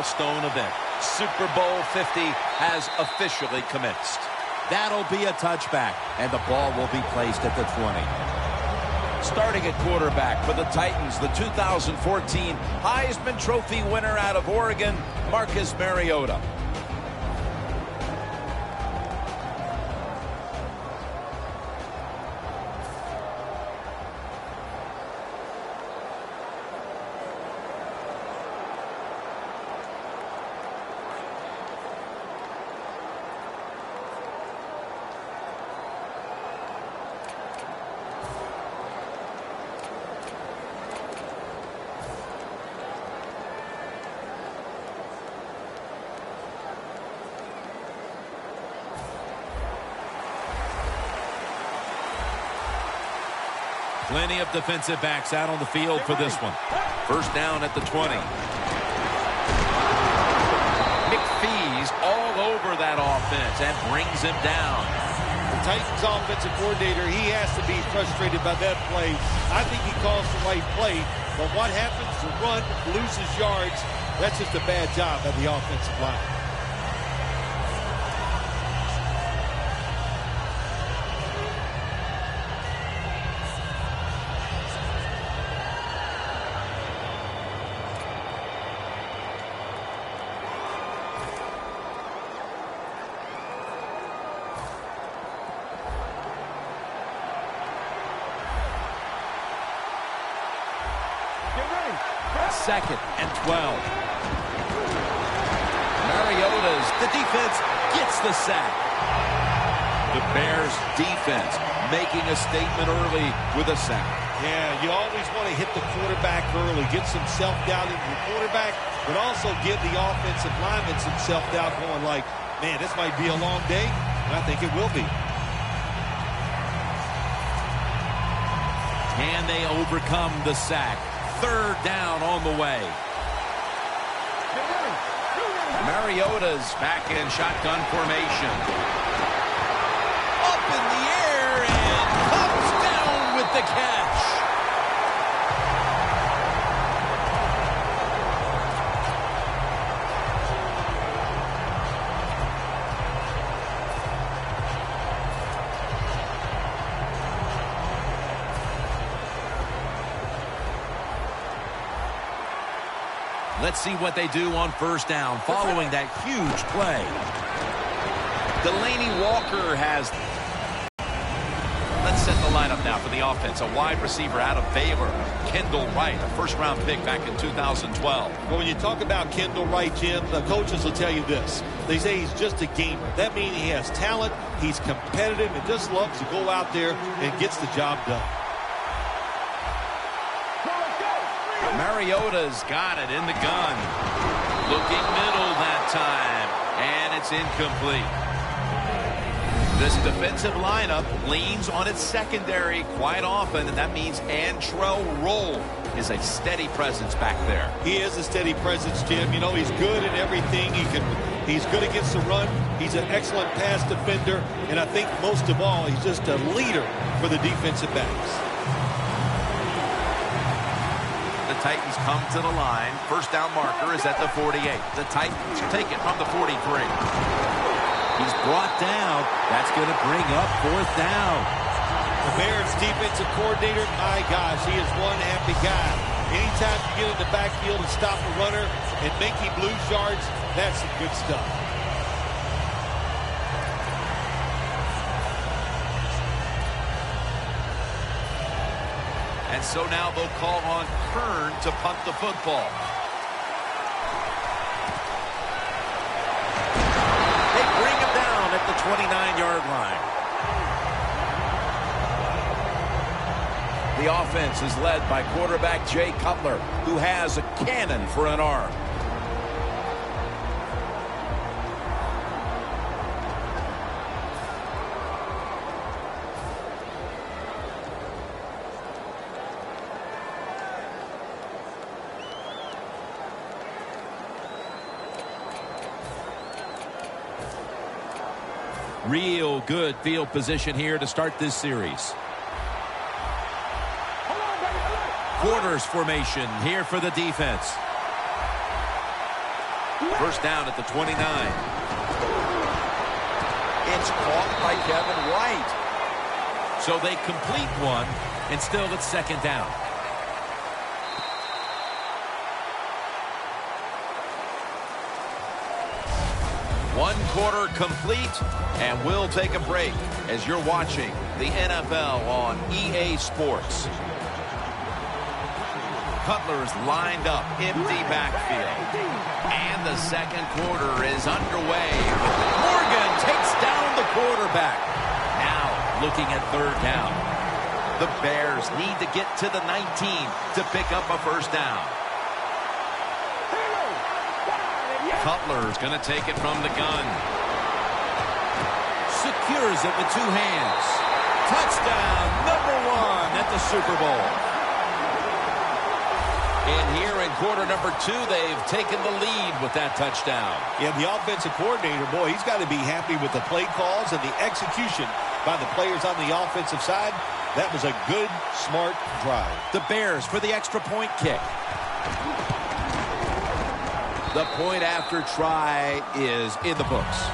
milestone event. Super Bowl 50 has officially commenced. That'll be a touchback, and the ball will be placed at the 20. Starting at quarterback for the Titans, the 2014 Heisman Trophy winner out of Oregon, Marcus Mariota. Plenty of defensive backs out on the field for this one. First down at the 20. McPhee's all over that offense and brings him down. The Titans offensive coordinator, he has to be frustrated by that play. I think he calls the right play, but what happens? The run loses yards. That's just a bad job by the offensive line. Second and 12. Mariota's, the defense gets the sack. The Bears defense making a statement early with a sack. Yeah, you always want to hit the quarterback early, get some self-doubt into the quarterback, but also give the offensive lineman some self-doubt going like, man, this might be a long day, and I think it will be. Can they overcome the sack? Third down on the way. Mariota's back in shotgun formation. Up in the air and comes down with the catch. Let's see what they do on first down following that huge play. Delaney Walker has... Let's set the lineup now for the offense. A wide receiver out of Baylor, Kendall Wright, a first-round pick back in 2012. Well, when you talk about Kendall Wright, Jim, the coaches will tell you this. They say he's just a gamer. That means he has talent, he's competitive, and just loves to go out there and gets the job done. Mariota's got it in the gun. Looking middle that time, and it's incomplete. This defensive lineup leans on its secondary quite often, and that means Antrell Roll is a steady presence back there. He is a steady presence, Jim. You know, he's good at everything. He's good against the run. He's an excellent pass defender, and I think most of all, he's just a leader for the defensive backs. The Titans come to the line. First down marker is at the 48. The Titans take it from the 43. He's brought down. That's going to bring up fourth down. The Bears defensive coordinator, my gosh, he is one happy guy. Anytime you get in the backfield and stop a runner and make him lose yards, that's some good stuff. And so now they'll call on Kern to punt the football. They bring him down at the 29-yard line. The offense is led by quarterback Jay Cutler, who has a cannon for an arm. Real good field position here to start this series. Quarters formation here for the defense. First down at the 29. It's caught by Kevin White. So they complete one, and still it's second down. One quarter complete, and we'll take a break as you're watching the NFL on EA Sports. Cutler's lined up, empty backfield. And the second quarter is underway. Morgan takes down the quarterback. Now looking at third down. The Bears need to get to the 19 to pick up a first down. Cutler's going to take it from the gun. Secures it with two hands. Touchdown, #1 at the Super Bowl. And here in quarter number 2, they've taken the lead with that touchdown. Yeah, the offensive coordinator, boy, he's got to be happy with the play calls and the execution by the players on the offensive side. That was a good, smart drive. The Bears for the extra point kick. The point after try is in the books.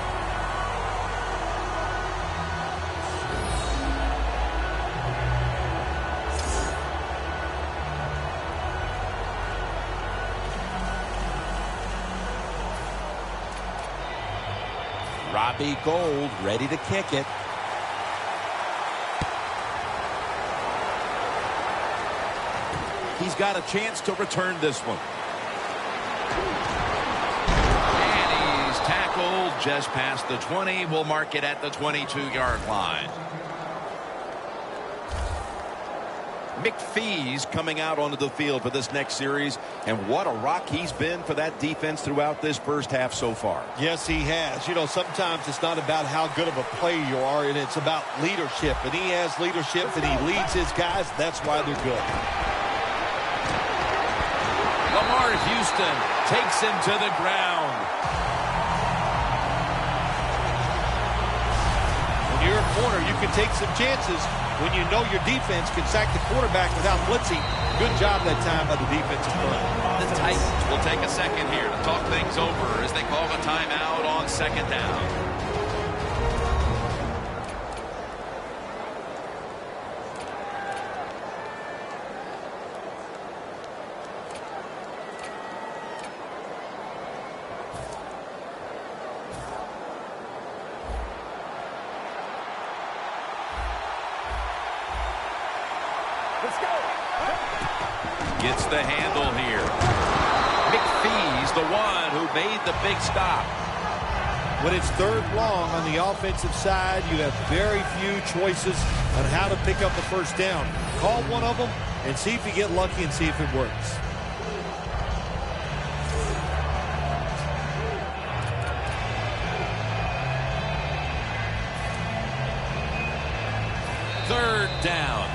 Robbie Gould ready to kick it. He's got a chance to return this one. And he's tackled just past the 20. We'll mark it at the 22-yard line. McPhee's coming out onto the field for this next series, and what a rock he's been for that defense throughout this first half so far. Yes, he has. You know, sometimes it's not about how good of a player you are, and it's about leadership. And he has leadership, and he leads his guys. That's why they're good. Lamar Houston takes him to the ground. When you're a corner, you can take some chances. When you know your defense can sack the quarterback without blitzing. Good job that time by the defensive front. The Titans will take a second here to talk things over as they call a timeout on second down. Gets the handle here. McPhee's the one who made the big stop. When it's third long on the offensive side, you have very few choices on how to pick up the first down. Call one of them and see if you get lucky and see if it works. Third down.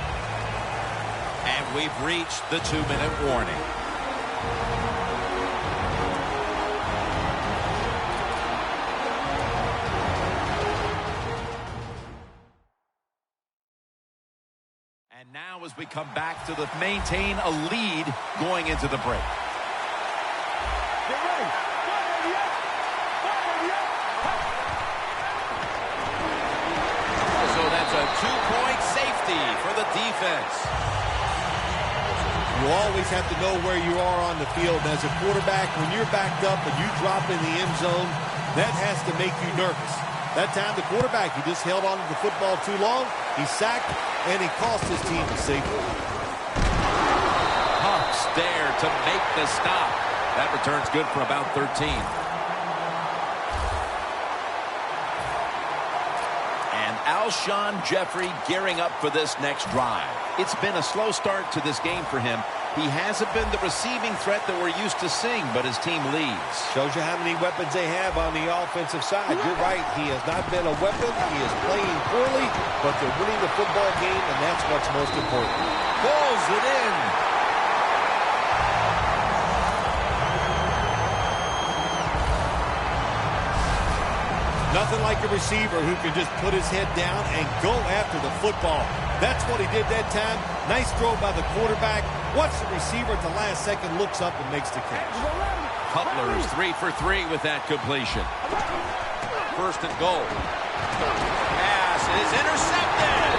And we've reached the 2-minute warning. And now as we come back to maintain a lead going into the break. Get ready. So that's a 2-point safety for the defense. You always have to know where you are on the field. As a quarterback, when you're backed up and you drop in the end zone, that has to make you nervous. That time, the quarterback, he just held on to the football too long. He sacked, and he cost his team the safety. Hump's there to make the stop. That return's good for about 13. Alshon Jeffrey gearing up for this next drive. It's been a slow start to this game for him. He hasn't been the receiving threat that we're used to seeing, but his team leads. Shows you how many weapons they have on the offensive side. You're right. He has not been a weapon. He is playing poorly, but they're winning the football game, and that's what's most important. Pulls it in. Nothing like a receiver who can just put his head down and go after the football. That's what he did that time. Nice throw by the quarterback. Watch the receiver at the last second, looks up and makes the catch. Cutler's 3 for 3 with that completion. First and goal. Pass is intercepted.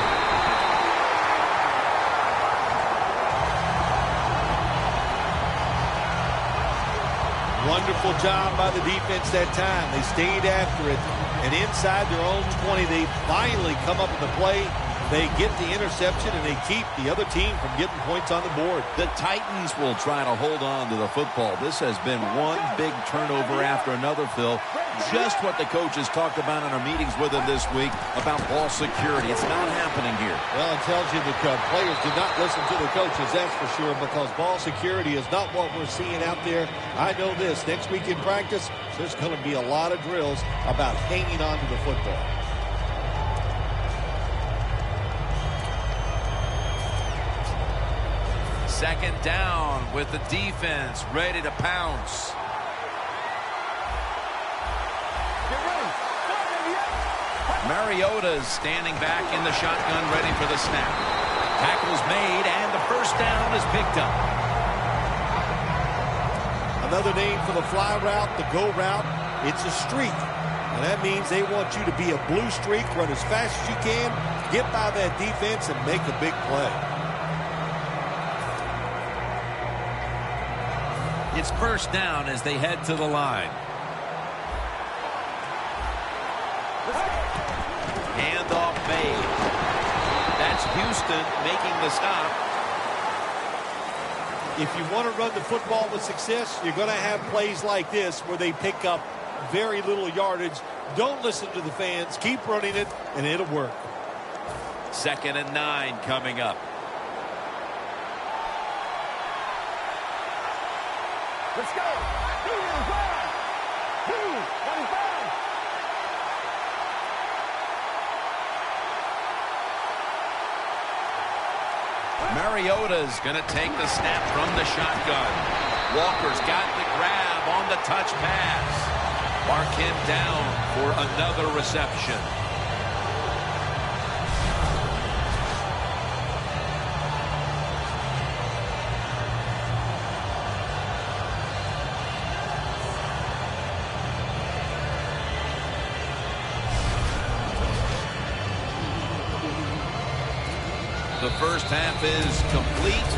Wonderful job by the defense that time. They stayed after it. And inside their own 20, they finally come up with the play. They get the interception, and they keep the other team from getting points on the board. The Titans will try to hold on to the football. This has been one big turnover after another, Phil. Just what the coaches talked about in our meetings with him this week about ball security. It's not happening here. Well, it tells you that players did not listen to the coaches, that's for sure, because ball security is not what we're seeing out there. I know this. Next week in practice, there's going to be a lot of drills about hanging on to the football. Second down with the defense ready to pounce. Mariota's standing back in the shotgun ready for the snap. Tackle's made and the first down is picked up. Another name for the fly route, the go route, it's a streak. And that means they want you to be a blue streak, run as fast as you can, get by that defense and make a big play. It's first down as they head to the line. Handoff made. That's Houston making the stop. If you want to run the football with success, you're going to have plays like this where they pick up very little yardage. Don't listen to the fans. Keep running it, and it'll work. 2nd and 9 coming up. Let's go. Mariota's going to take the snap from the shotgun. Walker's got the grab on the touch pass. Mark him down for another reception. The first half is complete.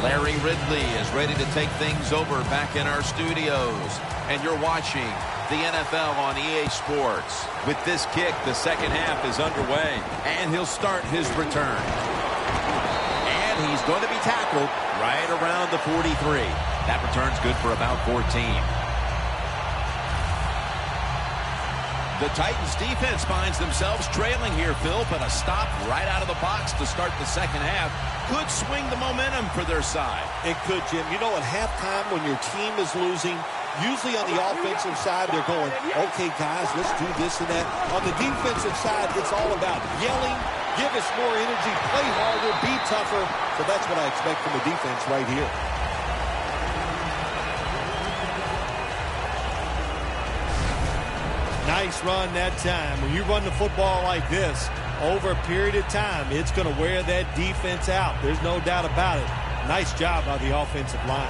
Larry Ridley is ready to take things over back in our studios. And you're watching the NFL on EA Sports. With this kick, the second half is underway. And he'll start his return. And he's going to be tackled right around the 43. That return's good for about 14. The Titans defense finds themselves trailing here, Phil, but a stop right out of the box to start the second half could swing the momentum for their side. It could, Jim. You know, at halftime when your team is losing, usually on the offensive side, they're going, okay, guys, let's do this and that. On the defensive side, it's all about yelling, give us more energy, play harder, be tougher. So that's what I expect from the defense right here. Nice run that time. When you run the football like this, over a period of time, it's going to wear that defense out. There's no doubt about it. Nice job by the offensive line.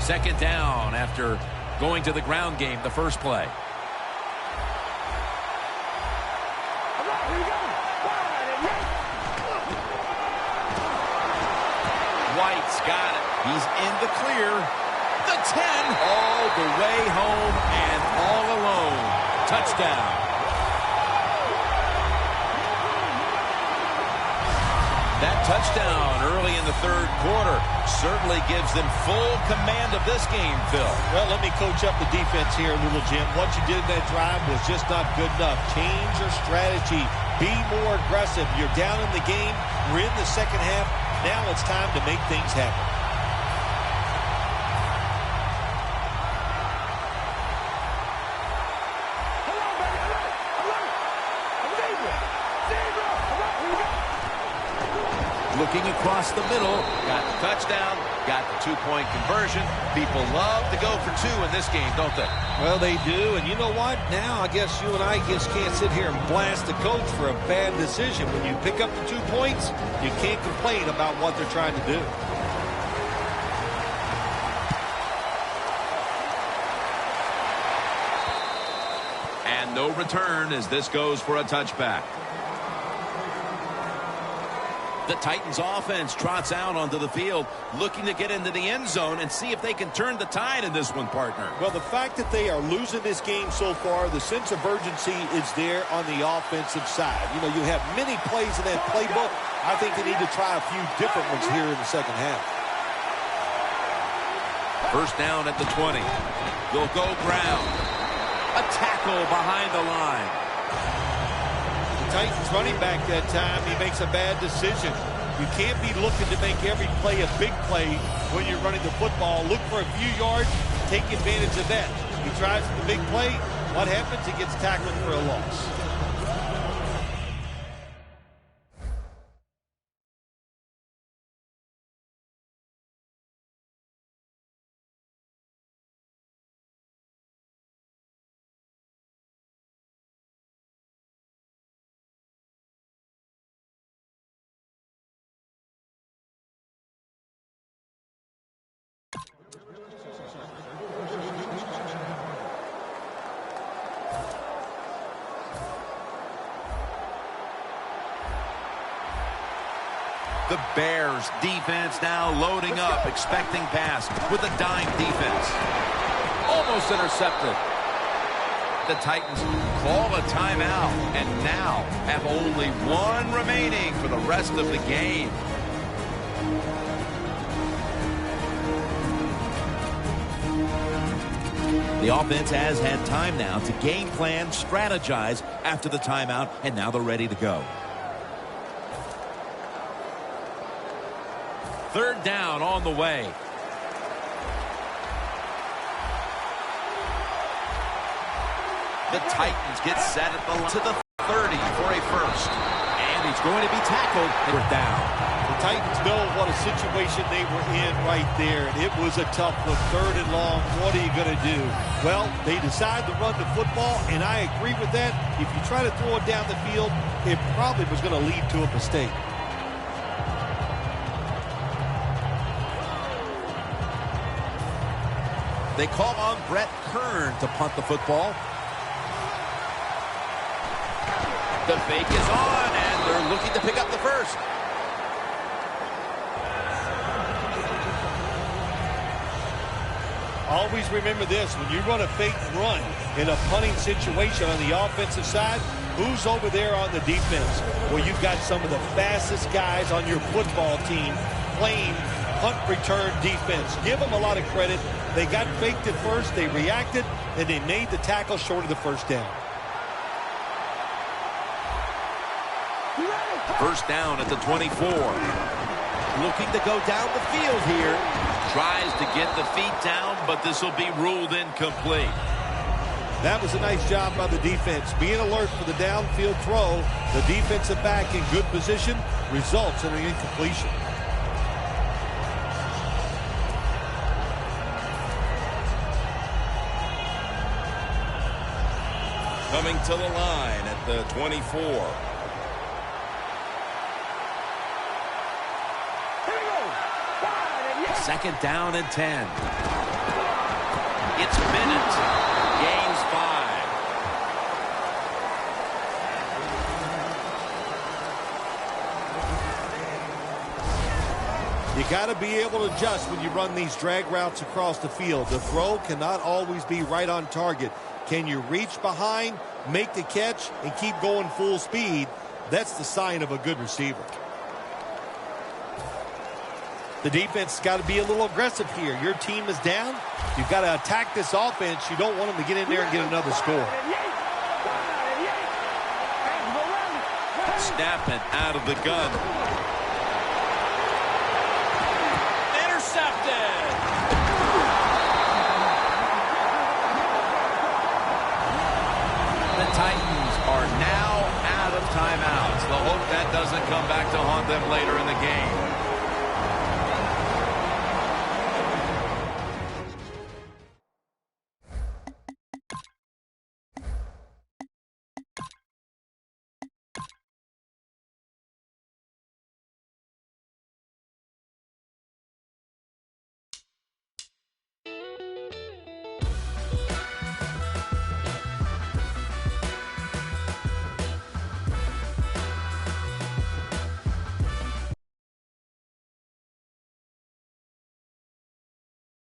Second down after going to the ground game the first play. White's got it. He's in the clear. The 10 all the way home and all alone. Touchdown. That touchdown early in the third quarter certainly gives them full command of this game, Phil. Well, let me coach up the defense here a little, Jim. What you did in that drive was just not good enough. Change your strategy. Be more aggressive. You're down in the game. We're in the second half. Now it's time to make things happen. Looking across the middle, got the touchdown, got the two-point conversion. People love to go for two in this game, don't they? Well, they do. And you know what? Now I guess you and I just can't sit here and blast the coach for a bad decision. When you pick up the 2 points, you can't complain about what they're trying to do. And no return as this goes for a touchback. The Titans offense trots out onto the field, looking to get into the end zone and see if they can turn the tide in this one, partner. Well, the fact that they are losing this game so far, the sense of urgency is there on the offensive side. You know, you have many plays in that playbook. I think they need to try a few different ones here in the second half. First down at the 20. They'll go ground. A tackle behind the line. Titans running back that time, he makes a bad decision. You can't be looking to make every play a big play when you're running the football. Look for a few yards, take advantage of that. He tries the big play. What happens? He gets tackled for a loss. The Bears defense now loading up, expecting pass with a dime defense. Almost intercepted. The Titans call a timeout and now have only one remaining for the rest of the game. The offense has had time now to game plan, strategize after the timeout, and now they're ready to go. Third down on the way. The Titans get set at to the 30 for a first. And he's going to be tackled. They're down. The Titans know what a situation they were in right there. It was a tough one, 3rd and long. What are you going to do? Well, they decide to run the football, and I agree with that. If you try to throw it down the field, it probably was going to lead to a mistake. They call on Brett Kern to punt the football. The fake is on, and they're looking to pick up the first. Always remember this, when you run a fake run in a punting situation on the offensive side, who's over there on the defense? Well, you've got some of the fastest guys on your football team playing punt return defense. Give them a lot of credit. They got faked at first, they reacted, and they made the tackle short of the first down. First down at the 24. Looking to go down the field here. Tries to get the feet down, but this will be ruled incomplete. That was a nice job by the defense. Being alert for the downfield throw, the defensive back in good position results in an incompletion. Coming to the line at the 24. Second down and 10. It's Bennett. Gains 5. You got to be able to adjust when you run these drag routes across the field. The throw cannot always be right on target. Can you reach behind, make the catch, and keep going full speed? That's the sign of a good receiver. The defense has got to be a little aggressive here. Your team is down. You've got to attack this offense. You don't want them to get in there and get another score. Snapping out of the gun. Intercepted. The Titans are now out of timeouts. They'll hope that doesn't come back to haunt them later in